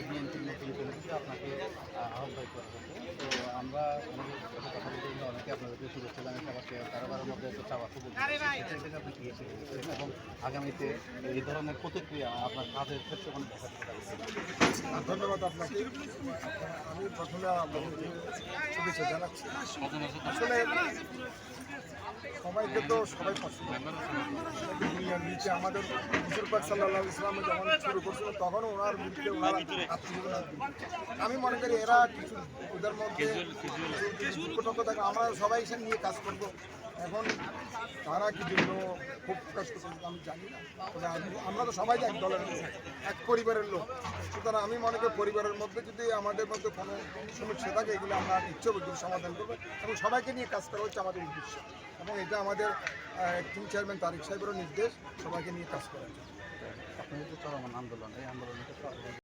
বিএনপির নতুন করে কিন্তু আপনাকে আহ্বান করা হতো। তো আমরা অনেকের সাথে কথা বলতে গেলে অনেকে আপনাদেরকে শুভেচ্ছা জানাতে পারছে, কারোবার মধ্যে একটা চাওয়া খুব সেটাকে আপনি কি এসে এবং আগামীতে এই ধরনের প্রতিক্রিয়া আপনার কাজের ক্ষেত্রে অনেক দেখা যাবে। ধন্যবাদ আপনাকে। আমি প্রথমে আপনাকে শুভেচ্ছা জানাচ্ছি। আসলে সবাইকে তো সবাই পছন্দ দুনিয়ার নিচে আমাদের হুজুর সাল্লাল্লাহু আলাইহি ওয়াসাল্লাম যখন শুরু করছিল তখন ওনার বিরুদ্ধে ওনারা আত্মজীবন। আমি মনে করি এরা কিছু ওদের মধ্যে থাকে, আমরা সবাই এসে নিয়ে কাজ করবো। এখন তারা কি জন্য খুব প্রকাশ করছে আমি জানি না, তবে আমরা তো সবাই এক দলের লোক, এক পরিবারের লোক। সুতরাং আমি মনে করি পরিবারের মধ্যে যদি আমাদের মধ্যে কোনো সমস্যা থাকে এগুলো আমরা ইচ্ছাবুদ্ধি সমাধান করবো এবং সবাইকে নিয়ে কাজ করা হচ্ছে আমাদের উদ্দেশ্য, এবং এটা আমাদের টিম চেয়ারম্যান তারিক সাহেবেরও নির্দেশ সবাইকে নিয়ে কাজ করার জন্য। আপনাদের যে চলমান আন্দোলন, এই আন্দোলনের ক্ষেত্রে